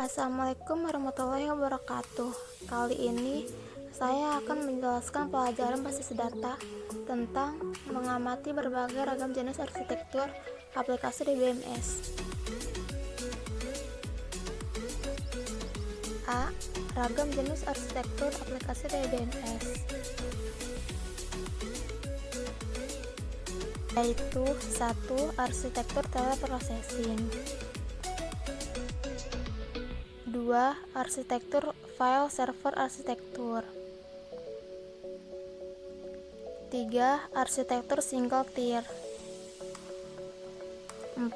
Assalamualaikum warahmatullahi wabarakatuh. Kali ini saya akan menjelaskan pelajaran basis data tentang mengamati berbagai ragam jenis arsitektur aplikasi DBMS. A. Ragam jenis arsitektur aplikasi DBMS, yaitu 1. Arsitektur teleprocessing, 2. Arsitektur file server arsitektur, 3. Arsitektur single tier, 4.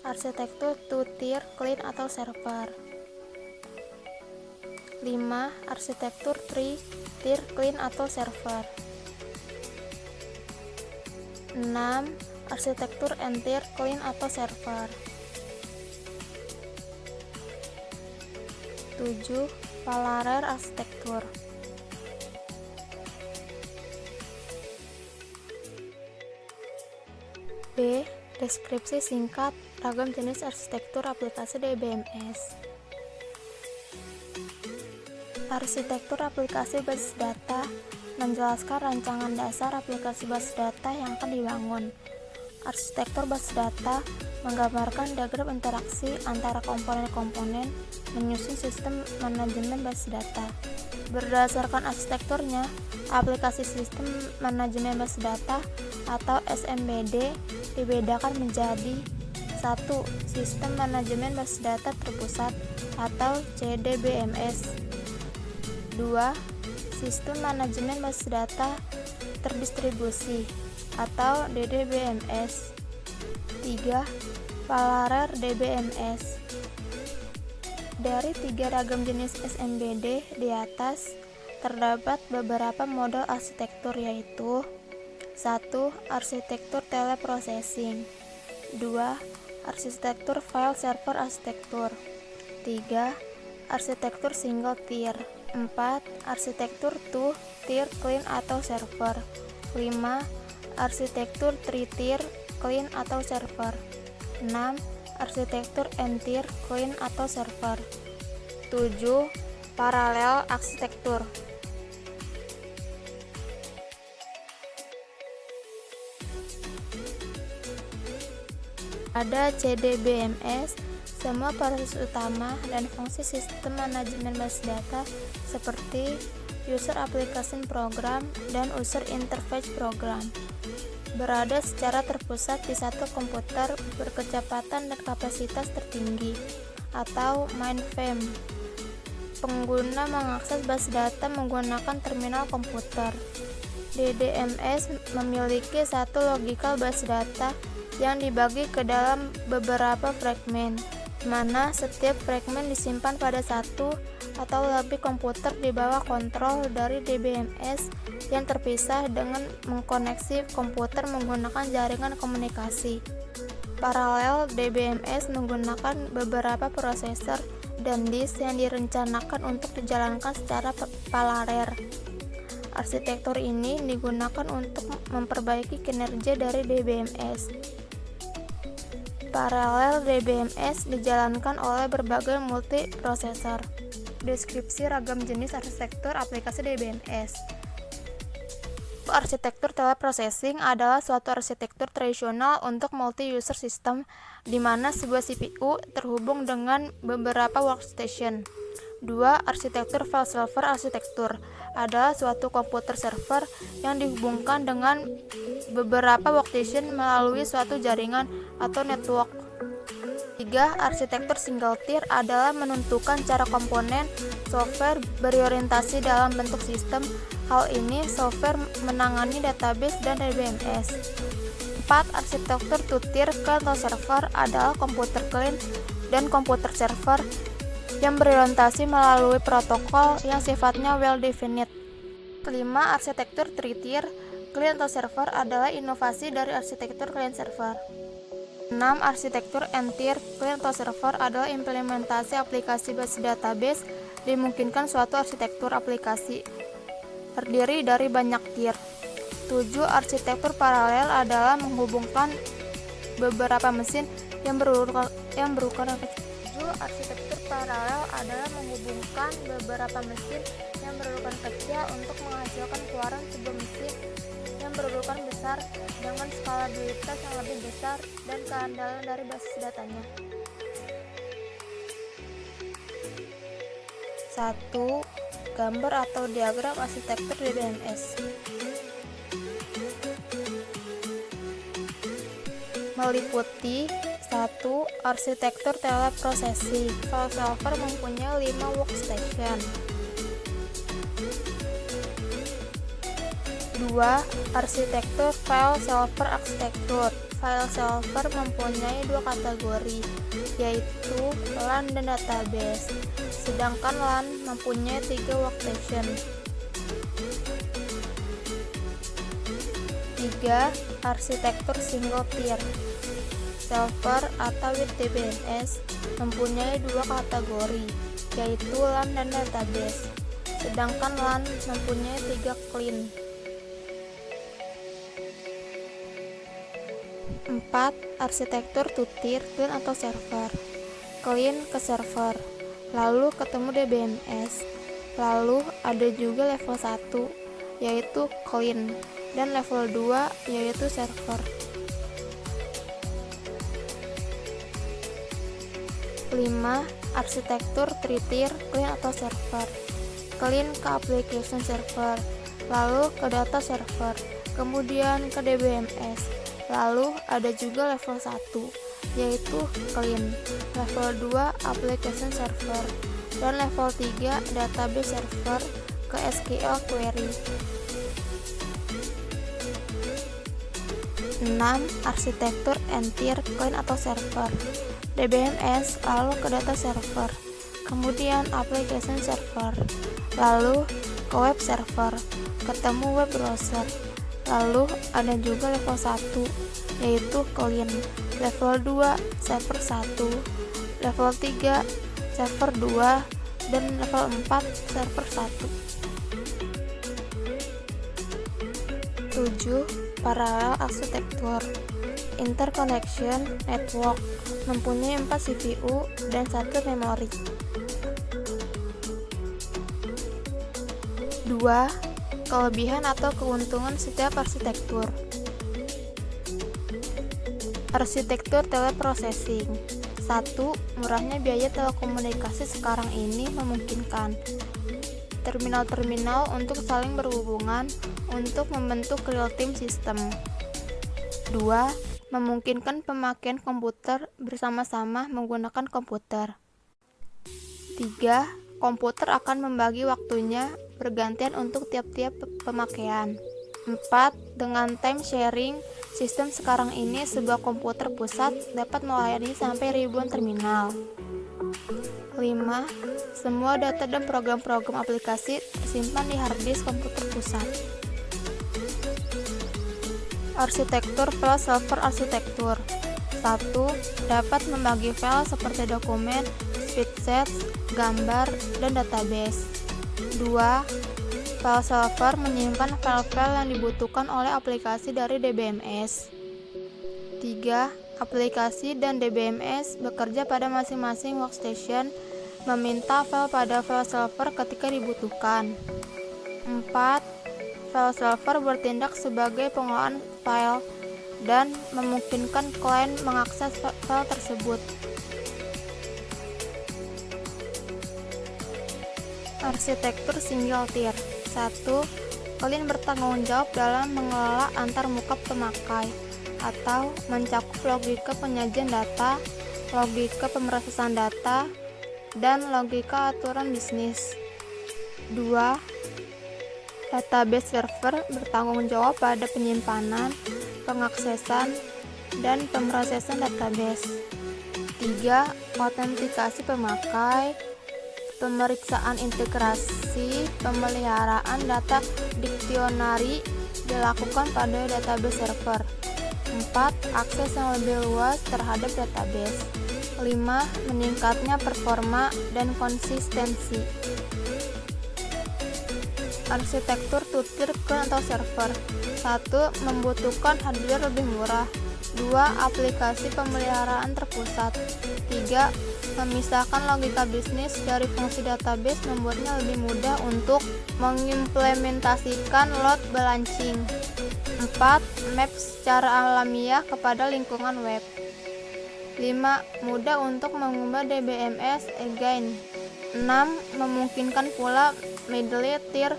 Arsitektur two tier client atau server, 5. Arsitektur three tier client atau server, 6. Arsitektur n-tier client atau server, 7. Parallel arsitektur. B. Deskripsi singkat ragam jenis arsitektur aplikasi DBMS. Arsitektur aplikasi basis data menjelaskan rancangan dasar aplikasi basis data yang akan dibangun. Arsitektur basis data menggambarkan diagram interaksi antara komponen-komponen menyusun sistem manajemen basis data. Berdasarkan arsitekturnya, aplikasi sistem manajemen basis data atau SMBD dibedakan menjadi 1. Sistem manajemen basis data terpusat atau CDBMS, 2. Sistem manajemen basis data terdistribusi atau DDBMS, 3. Parallel DBMS. Dari 3 ragam jenis SMBD di atas, terdapat beberapa model arsitektur, yaitu 1. Arsitektur teleprocessing, 2. Arsitektur file server arsitektur, 3. Arsitektur single tier, 4. Arsitektur two tier client atau server, 5. Arsitektur three tier client atau server, 6. Arsitektur n-tier client atau server, 7. Paralel arsitektur. Pada CDBMS, semua proses utama dan fungsi sistem manajemen basis data seperti user application program dan user interface program berada secara terpusat di satu komputer berkecepatan dan kapasitas tertinggi atau mainframe. Pengguna mengakses basis data menggunakan terminal komputer. DDMS memiliki satu logical basis data yang dibagi ke dalam beberapa fragmen, mana setiap fragmen disimpan pada satu atau lebih komputer di bawah kontrol dari DBMS yang terpisah dengan mengkoneksi komputer menggunakan jaringan komunikasi. Paralel DBMS menggunakan beberapa prosesor dan disk yang direncanakan untuk dijalankan secara paralel. Arsitektur ini digunakan untuk memperbaiki kinerja dari DBMS. Paralel DBMS dijalankan oleh berbagai multiprosesor. Deskripsi ragam jenis arsitektur aplikasi DBMS. Arsitektur teleprocessing adalah suatu arsitektur tradisional untuk multi-user system di mana sebuah CPU terhubung dengan beberapa workstation. 2. Arsitektur file server arsitektur adalah suatu komputer server yang dihubungkan dengan beberapa workstation melalui suatu jaringan atau network. 3. Arsitektur single tier adalah menentukan cara komponen software berorientasi dalam bentuk sistem. Hal ini software menangani database dan DBMS. 4. Arsitektur two tier client atau server adalah komputer client dan komputer server yang berorientasi melalui protokol yang sifatnya well-defined. 5. Arsitektur three tier client atau server adalah inovasi dari arsitektur client server. 6. Arsitektur n-tier client atau server adalah implementasi aplikasi basis database. Dimungkinkan suatu arsitektur aplikasi terdiri dari banyak tier. 7. Arsitektur paralel adalah menghubungkan beberapa mesin yang berukuran kecil. 7. Arsitektur paralel adalah menghubungkan beberapa mesin yang berurutan kecil untuk menghasilkan keluaran sebuah mesin yang berurutan besar dengan skalabilitas yang lebih besar dan keandalan dari basis datanya. 1. Gambar atau diagram arsitektur DBMS. Meliputi 1. Arsitektur teleprocessing. File server mempunyai 5 workstation. 2. Arsitektur file server arsitektur. File server mempunyai 2 kategori, yaitu LAN dan database, sedangkan LAN mempunyai 3 workstation. 3. Arsitektur single tier. Server atau with DBMS mempunyai 2 kategori, yaitu LAN dan database, sedangkan LAN mempunyai 3 client. 4. Arsitektur two-tier client atau server. Client ke server, lalu ketemu DBMS, lalu ada juga level 1 yaitu client dan level 2 yaitu server. 5. Arsitektur three-tier client atau server. Client ke application server, lalu ke data server, kemudian ke DBMS, lalu ada juga level 1 yaitu client, level 2 application server, dan level 3 database server ke SQL query. 6. Arsitektur n-tier client atau server. DBMS lalu ke data server, kemudian application server, lalu ke web server, ketemu web browser, lalu ada juga level 1 yaitu client, level 2 server 1, level 3 server 2, dan level 4 server 1. 7. Parallel arsitektur. Interconnection network mempunyai 4 CPU dan 1 memori. 2. Kelebihan atau keuntungan setiap arsitektur. Arsitektur teleprocessing. 1. Murahnya biaya telekomunikasi sekarang ini memungkinkan terminal-terminal untuk saling berhubungan untuk membentuk real-time system. 2. Memungkinkan pemakaian komputer bersama-sama menggunakan komputer. 3. Komputer akan membagi waktunya bergantian untuk tiap-tiap pemakaian. 4. Dengan time sharing sistem sekarang ini, sebuah komputer pusat dapat melayani sampai ribuan terminal. 5. Semua data dan program-program aplikasi tersimpan di harddisk komputer pusat. Arsitektur file server arsitektur. 1. Dapat membagi file seperti dokumen, spreadsheet, gambar, dan database. 2. File server menyimpan file-file yang dibutuhkan oleh aplikasi dari DBMS. 3. Aplikasi dan DBMS bekerja pada masing-masing workstation, meminta file pada file server ketika dibutuhkan. 4. File server bertindak sebagai pengelolaan file dan memungkinkan klien mengakses file tersebut. Arsitektur single tier. 1. Klien bertanggung jawab dalam mengelola antarmuka pemakai atau mencakup logika penyajian data, logika pemrosesan data, dan logika aturan bisnis. 2. Database server bertanggung jawab pada penyimpanan, pengaksesan, dan pemrosesan database. 3. Autentikasi pemakai, pemeriksaan integrasi, pemeliharaan data diksionari dilakukan pada database server. 4. Akses yang lebih luas terhadap database. 5. Meningkatnya performa dan konsistensi. Arsitektur two-tier client atau server. 1. Membutuhkan hardware lebih murah. 2. Aplikasi pemeliharaan terpusat. 3. Memisahkan logika bisnis dari fungsi database membuatnya lebih mudah untuk mengimplementasikan load balancing. 4. Map secara alamiah kepada lingkungan web. 5. Mudah untuk mengubah DBMS again. 6. Memungkinkan pula middle tier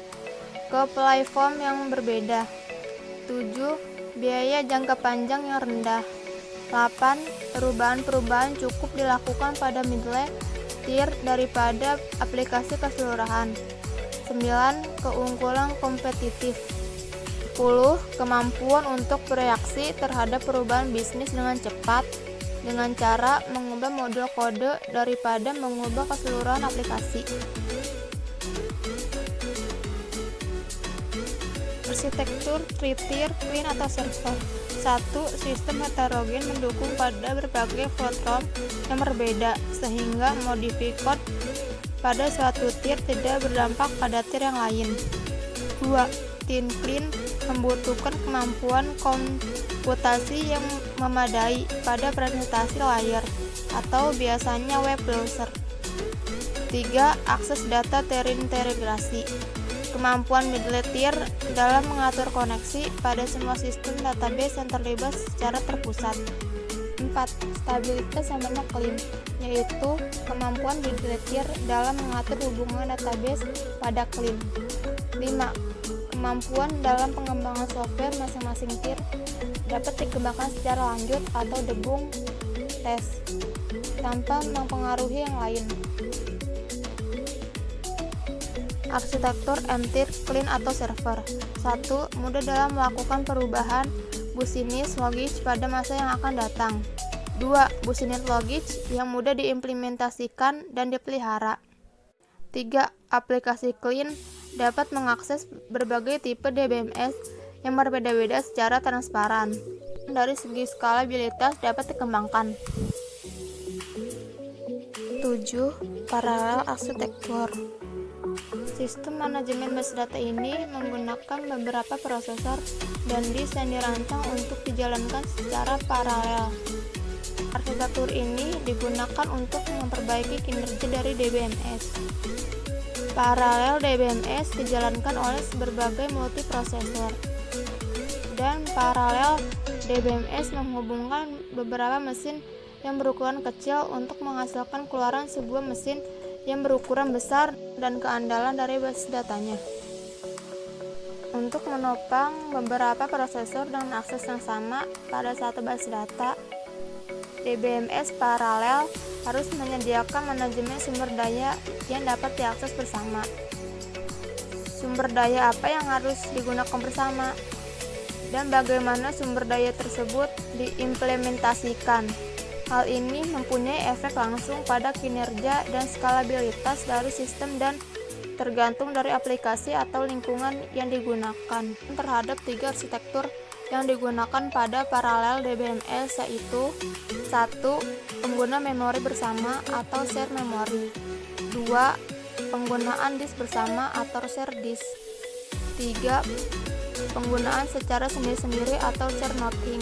ke platform yang berbeda. 7. Biaya jangka panjang yang rendah. 8. Perubahan-perubahan cukup dilakukan pada middle tier daripada aplikasi keseluruhan. 9. Keunggulan kompetitif. 10. Kemampuan untuk bereaksi terhadap perubahan bisnis dengan cepat dengan cara mengubah modul kode daripada mengubah keseluruhan aplikasi. Arsitektur 3-tier clean atau server. 1. Sistem heterogen mendukung pada berbagai platform yang berbeda sehingga modify code pada suatu tier tidak berdampak pada tier yang lain. 2. Thin clean membutuhkan kemampuan komputasi yang memadai pada presentasi layar atau biasanya web browser. 3. Akses data terintegrasi. Kemampuan middle tier dalam mengatur koneksi pada semua sistem database yang terlibat secara terpusat. 4. Stabilitas yang banyak clean, yaitu kemampuan middle tier dalam mengatur hubungan database pada clean. 5. Kemampuan dalam pengembangan software masing-masing tier dapat dikembangkan secara lanjut atau debug test tanpa mempengaruhi yang lain. Arsitektur M-tier clean atau server. 1. Mudah dalam melakukan perubahan business logic pada masa yang akan datang. 2. Business logic yang mudah diimplementasikan dan dipelihara. 3. Aplikasi clean dapat mengakses berbagai tipe DBMS yang berbeda-beda secara transparan. Dari segi skalabilitas dapat dikembangkan. 7. Parallel arsitektur. Sistem manajemen base data ini menggunakan beberapa prosesor dan disk yang dirancang untuk dijalankan secara paralel. Arsitektur ini digunakan untuk memperbaiki kinerja dari DBMS. Paralel DBMS dijalankan oleh berbagai multiprosesor, dan paralel DBMS menghubungkan beberapa mesin yang berukuran kecil untuk menghasilkan keluaran sebuah mesin yang berukuran besar dan keandalan dari base datanya. Untuk menopang beberapa prosesor dengan akses yang sama pada satu base data, DBMS paralel harus menyediakan manajemen sumber daya yang dapat diakses bersama. Sumber daya apa yang harus digunakan bersama, dan bagaimana sumber daya tersebut diimplementasikan. Hal ini mempunyai efek langsung pada kinerja dan skalabilitas dari sistem dan tergantung dari aplikasi atau lingkungan yang digunakan. Terhadap 3 arsitektur yang digunakan pada paralel DBMS yaitu 1. Pengguna memori bersama atau share memory. 2. Penggunaan disk bersama atau share disk. 3. Penggunaan secara sendiri-sendiri atau share nothing.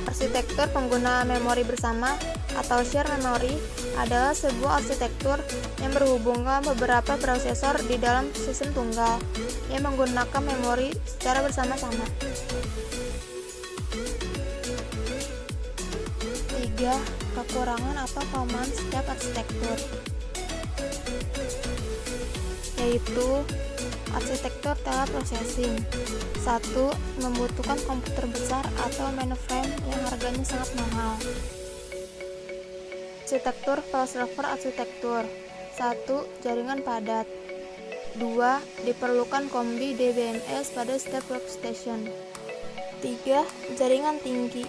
Arsitektur penggunaan memori bersama atau share memory adalah sebuah arsitektur yang berhubungan beberapa prosesor di dalam sistem tunggal yang menggunakan memori secara bersama-sama. 3. Kekurangan atau kelemahan setiap arsitektur, yaitu arsitektur teleprocessing. 1. Membutuhkan komputer besar atau mainframe yang harganya sangat mahal. Arsitektur file server arsitektur. 1. Jaringan padat. 2. Diperlukan kombi DBMS pada setiap workstation. 3. Jaringan tinggi,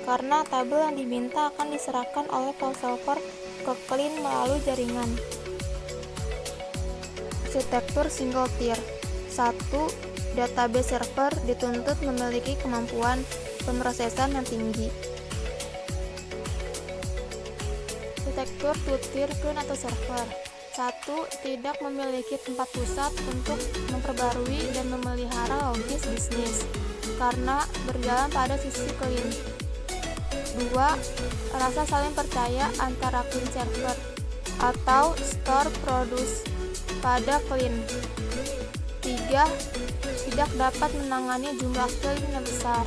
karena tabel yang diminta akan diserahkan oleh file server ke clean melalui jaringan. Arsitektur single tier. 1. Database server dituntut memiliki kemampuan pemrosesan yang tinggi. Arsitektur two-tier clean atau server. 1. Tidak memiliki tempat pusat untuk memperbarui dan memelihara logis bisnis. karena berjalan pada sisi clean. 2. Rasa saling percaya antara clean server atau store produce pada clean. 3. Tidak dapat menangani jumlah clean yang besar.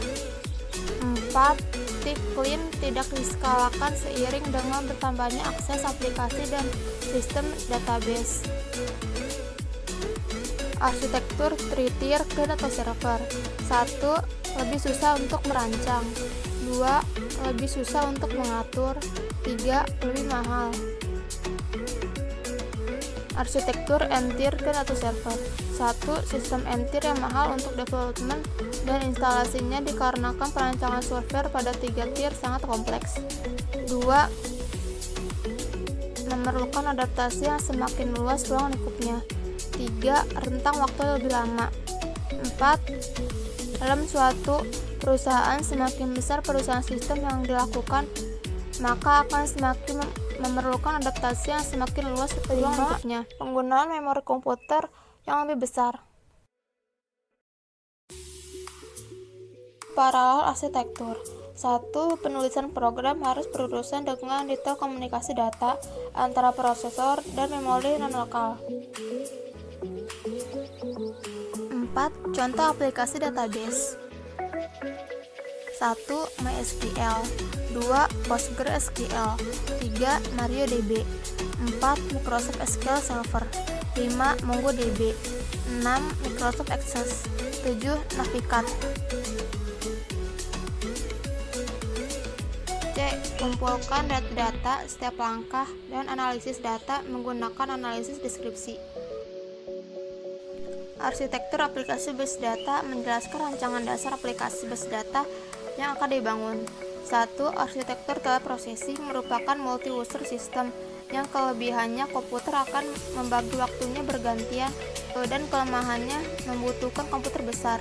4. Tip clean tidak diskalakan seiring dengan bertambahnya akses aplikasi dan sistem database. Arsitektur 3-tier clean atau server. 1. Lebih susah untuk merancang. 2. Lebih susah untuk mengatur. 3. Lebih mahal. Arsitektur N-tier clean atau server. 1. Sistem N-tier yang mahal untuk development dan instalasinya dikarenakan perancangan software pada 3 tier sangat kompleks. 2. Memerlukan adaptasi yang semakin luas ruang lingkupnya. 3. Rentang waktu lebih lama. 4. Dalam suatu perusahaan, semakin besar perusahaan sistem yang dilakukan, maka akan semakin memerlukan adaptasi yang semakin luas ruang lingkupnya. Penggunaan memori komputer yang lebih besar. Paralel arsitektur. 1. Penulisan program harus berurusan dengan detail komunikasi data antara prosesor dan memori non-lokal. 4. Contoh aplikasi database. 1. MySQL. 2. PostgreSQL. 3. MariaDB. 4. Microsoft SQL Server. 5. MongoDB. 6. Microsoft Access. 7. Navigat. C. Kumpulkan data setiap langkah dan analisis data menggunakan analisis deskripsi. Arsitektur aplikasi base data menjelaskan rancangan dasar aplikasi base data yang akan dibangun. 1. Arsitektur teleprocessing merupakan multi-user system yang kelebihannya komputer akan membagi waktunya bergantian dan kelemahannya membutuhkan komputer besar.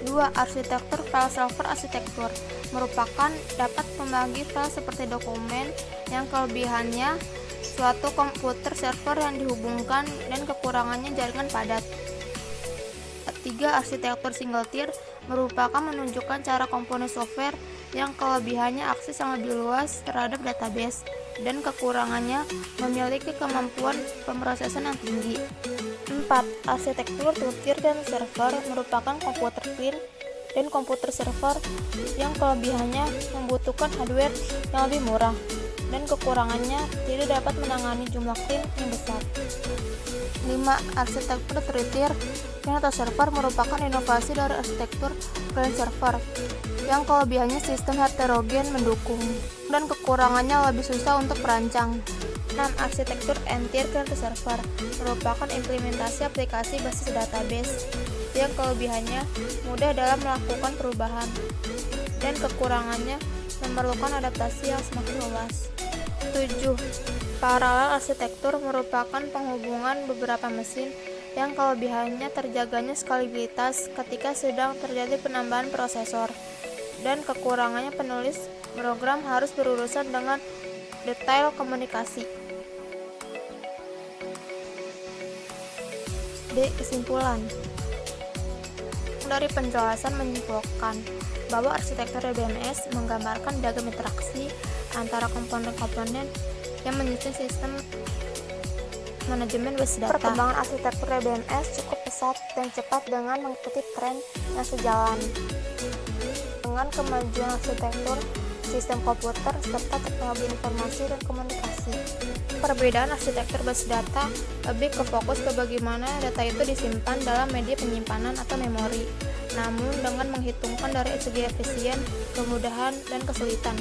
2. Arsitektur file server arsitektur merupakan dapat membagi file seperti dokumen yang kelebihannya suatu komputer server yang dihubungkan dan kekurangannya jaringan padat. 3. Arsitektur single tier merupakan menunjukkan cara komponen software yang kelebihannya akses yang lebih luas terhadap database dan kekurangannya memiliki kemampuan pemrosesan yang tinggi. 4. Arsitektur two-tier dan server merupakan komputer clean dan komputer server yang kelebihannya membutuhkan hardware yang lebih murah dan kekurangannya tidak dapat menangani jumlah clean yang besar. 5. Arsitektur three-tier clean atau server merupakan inovasi dari arsitektur client server yang kelebihannya sistem heterogen mendukung dan kekurangannya lebih susah untuk perancang. 6. Arsitektur N-tier clean atau server merupakan implementasi aplikasi basis database yang kelebihannya mudah dalam melakukan perubahan dan kekurangannya memerlukan adaptasi yang semakin luas. 7. Paralel arsitektur merupakan penghubungan beberapa mesin yang kelebihannya terjaganya skalibilitas ketika sedang terjadi penambahan prosesor dan kekurangannya penulis program harus berurusan dengan detail komunikasi. D. Kesimpulan. Dari penjelasan menyimpulkan bahwa arsitektur DBMS menggambarkan diagram interaksi antara komponen-komponen yang menyusun sistem manajemen base data. Perkembangan arsitektur DBMS cukup pesat dan cepat dengan mengikuti tren yang sejalan dengan kemajuan arsitektur sistem komputer serta teknologi informasi dan komunikasi. Perbedaan arsitektur base data lebih ke fokus ke bagaimana data itu disimpan dalam media penyimpanan atau memori, namun dengan menghitungkan dari segi efisien, kemudahan, dan kesulitan.